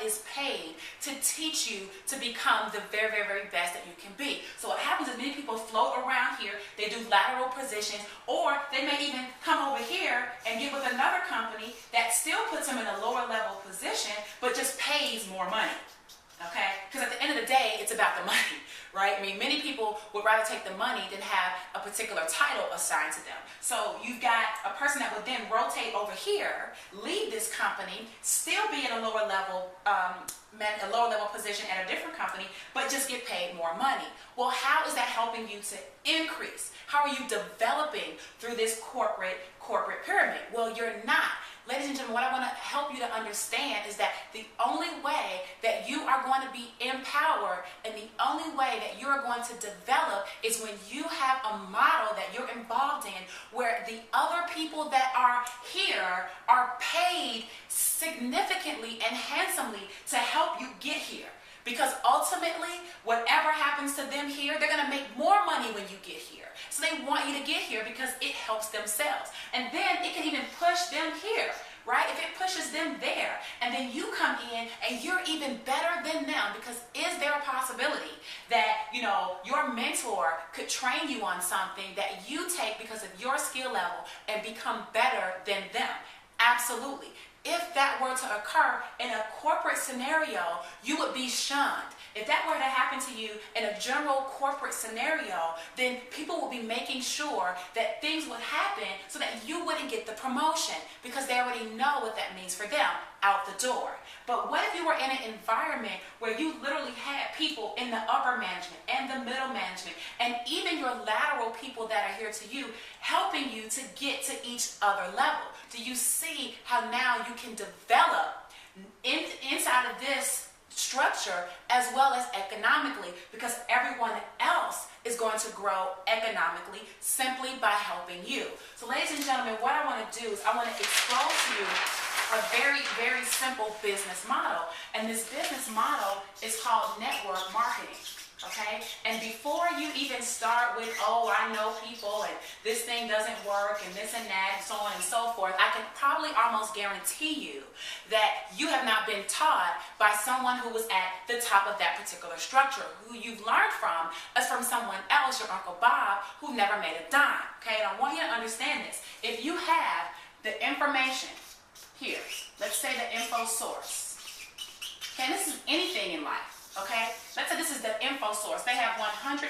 is paid to teach you to become the very, very, very best that you can be. So what happens is many people float around here, they do lateral positions, or they may even come over here and get with another company that still puts them in a lower level position, but just pays more money. Okay? Because at the end of the day, it's about the money, right? I mean, many people would rather take the money than have a particular title assigned to them. So you've got a person that would then rotate over here, leave this company, still be in a lower level position at a different company, but just get paid more money. Well, how is that helping you to increase? How are you developing through this corporate pyramid? Well, you're not. Ladies and gentlemen, what I want to help you to understand is that the only way that you are going to be empowered and the only way that you're going to develop is when you have a model that you're involved in where the other people that are here are paid significantly and handsomely to help you get here. Because ultimately, whatever happens to them here, they're going to make more money when you get here. So they want you to get here because it helps themselves. And then it can even push them here, right? If it pushes them there, and then you come in and you're even better than them, because is there a possibility that, you know, your mentor could train you on something that you take because of your skill level and become better than them? Absolutely. If that were to occur in a corporate scenario, you would be shunned. If that were to happen to you in a general corporate scenario, then people would be making sure that things would happen so that you wouldn't get the promotion because they already know what that means for them out the door. But what if you were in an environment where you literally had people in the upper management and the middle management and even your lateral people that are here to you helping you to get to each other level? Do you see how now you can develop inside of this structure as well as economically, because everyone else is going to grow economically simply by helping you? So ladies and gentlemen, what I want to do is I want to expose to you a very, very simple business model. And this business model is called network marketing. Okay? And before you even start with, oh, I know people and this thing doesn't work and this and that and so on and so forth, I can probably almost guarantee you that you have not been taught by someone who was at the top of that particular structure. Who you've learned from is from someone else, your Uncle Bob, who never made a dime. Okay? And I want you to understand this. If you have the information here, let's say the info source. Okay, and this is anything in life. Okay, let's say this is the info source. They have 100%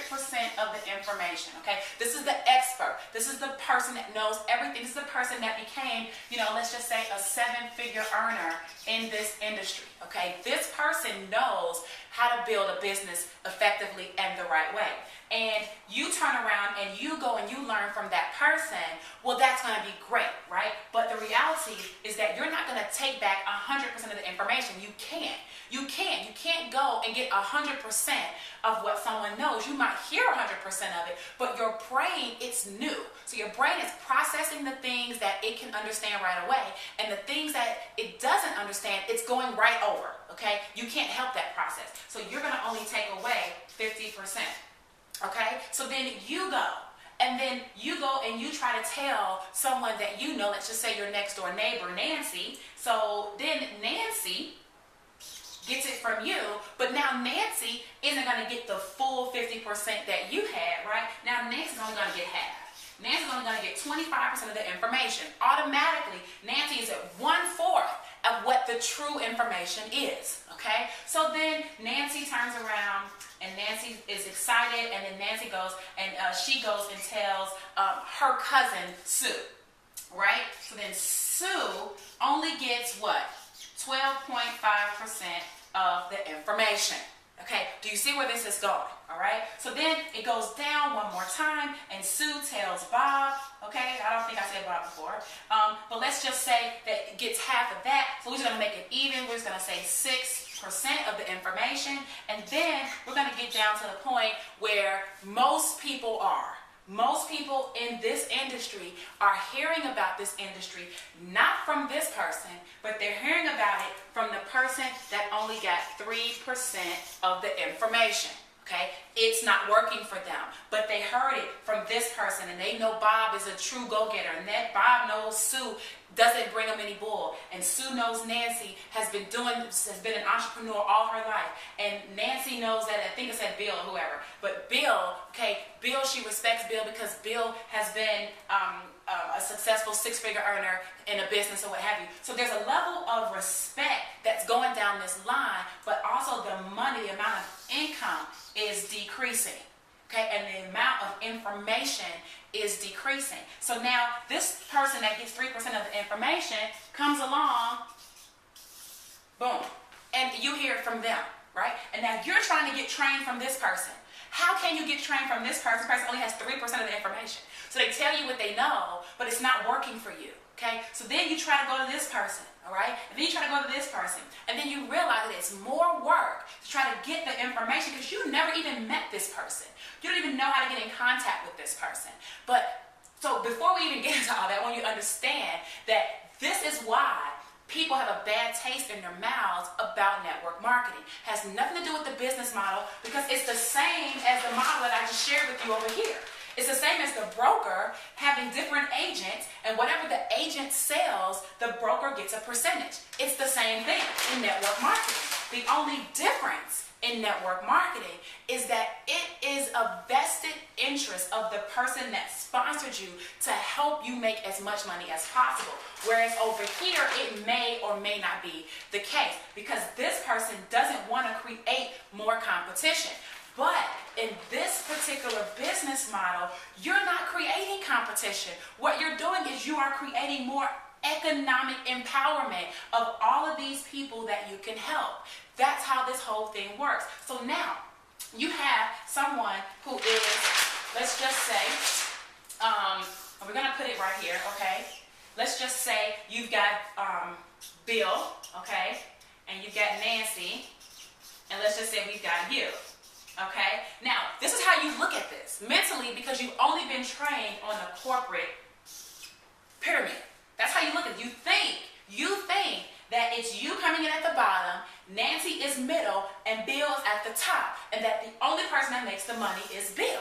of the information. Okay, this is the expert. This is the person that knows everything. This is the person that became, you know, let's just say a 7-figure earner in this industry. Okay, this person knows how to build a business effectively and the right way. And you turn around and you go and you learn from that person, well, that's going to be great, right? But the reality is that you're not going to take back 100% of the information. You can't. You can't. You can't go and get 100% of what someone knows. You might hear 100% of it, but your brain, it's new. So your brain is processing the things that it can understand right away, and the things that it doesn't understand, it's going right over, okay? You can't help that process. So you're going to only take away 50%. Okay, so then you go, and then you go and you try to tell someone that you know, let's just say your next door neighbor, Nancy. So then Nancy gets it from you, but now Nancy isn't going to get the full 50% that you had, right? Now Nancy's only going to get half. Nancy's only going to get 25% of the information. Automatically, Nancy is at 1/4 of what the true information is, okay? So then Nancy turns around and Nancy is excited, and then Nancy goes and she goes and tells her cousin Sue, right? So then Sue only gets what? 12.5% of the information. Okay, do you see where this is going? All right, so then it goes down one more time, and Sue tells Bob, okay, I don't think I said Bob before, but let's just say that it gets half of that, so we're just going to make it even. We're just going to say 6% of the information, and then we're going to get down to the point where most people are. Most people in this industry are hearing about this industry not from this person, but they're hearing about it from the person that only got 3% of the information. Okay, it's not working for them, but they heard it from this person, and they know Bob is a true go-getter, and that Bob knows Sue doesn't bring them any bull. And Sue knows Nancy has been an entrepreneur all her life. And Nancy knows that, I think it said Bill or whoever, but Bill, Bill, she respects Bill because Bill has been a successful six-figure earner in a business or what have you. So there's a level of respect that's going down this line, but also the money, the amount of income is decreasing. And the amount of information is decreasing. So now this person that gets 3% of the information comes along, boom, and you hear it from them, right? And now you're trying to get trained from this person. How can you get trained from this person? This person only has 3% of the information. So they tell you what they know, but it's not working for you. So then you try to go to this person, all right? And then you try to go to this person. And then you realize that it's more work to try to get the information because you never even met this person. You don't even know how to get in contact with this person. But so before we even get into all that, I want you to understand that this is why people have a bad taste in their mouths about network marketing. It has nothing to do with the business model because it's the same as the model that I just shared with you over here. It's the same as the broker having different agents, and whatever the agent sells, the broker gets a percentage. It's the same thing in network marketing. The only difference in network marketing is that it is a vested interest of the person that sponsored you to help you make as much money as possible. Whereas over here, it may or may not be the case because this person doesn't want to create more competition. But in this particular business model, you're not creating competition. What you're doing is you are creating more economic empowerment of all of these people that you can help. That's how this whole thing works. So now you have someone who is, let's just say, we're going to put it right here, okay? Let's just say you've got Bill, okay? And you've got Nancy. And let's just say we've got you. Okay? Now, this is how you look at this mentally because you've only been trained on the corporate pyramid. That's how you look at it. You think that it's you coming in at the bottom, Nancy is middle, and Bill's at the top, and that the only person that makes the money is Bill.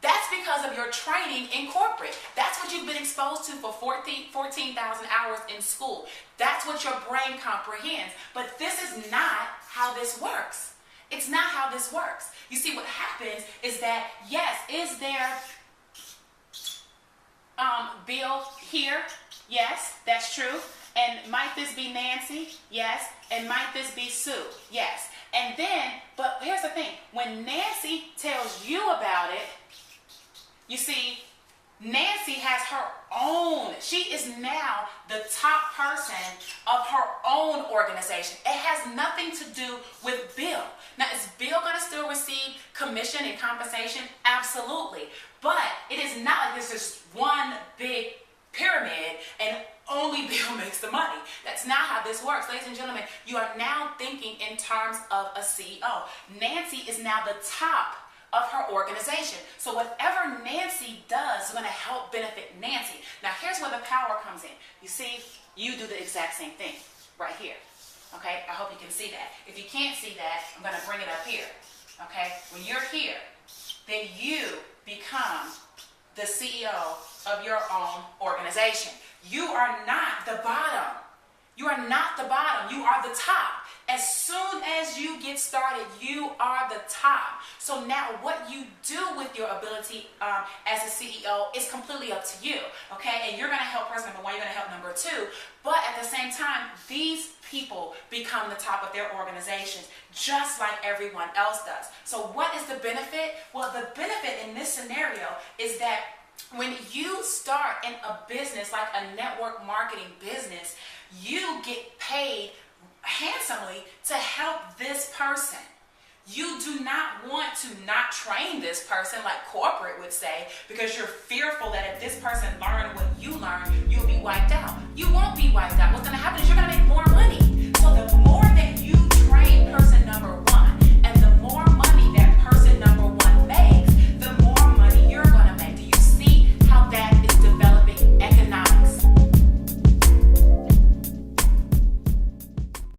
That's because of your training in corporate. That's what you've been exposed to for 14,000 hours in school. That's what your brain comprehends. But this is not how this works. It's not how this works. You see, what happens is that, yes, is there Bill here? Yes, that's true. And might this be Nancy? Yes. And might this be Sue? Yes. And then, but here's the thing. When Nancy tells you about it, you see, Nancy has her own. She is now the top person of her own organization. It has nothing to do with Bill. Now, is Bill going to still receive commission and compensation? Absolutely. But it is not like there's just one big pyramid and only Bill makes the money. That's not how this works. Ladies and gentlemen, you are now thinking in terms of a CEO. Nancy is now the top of her organization. So whatever Nancy does is going to help benefit Nancy. Now here's where the power comes in. You see, you do the exact same thing right here. Okay, I hope you can see that. If you can't see that, I'm going to bring it up here. Okay, when you're here, then you become the CEO of your own organization. You are not the bottom. You are not the bottom. You are the top. As soon as you get started, you are the top. So now what you do with your ability as a CEO is completely up to you, okay? And you're going to help person number one, you're going to help number two. But at the same time, these people become the top of their organizations just like everyone else does. So what is the benefit? Well, the benefit in this scenario is that when you start in a business like a network marketing business, you get paid handsomely to help this person. You do not want to not train this person like corporate would say because you're fearful that if this person learned what you learned, you'll be wiped out. You won't be wiped out. What's going to happen is you're going to make more money.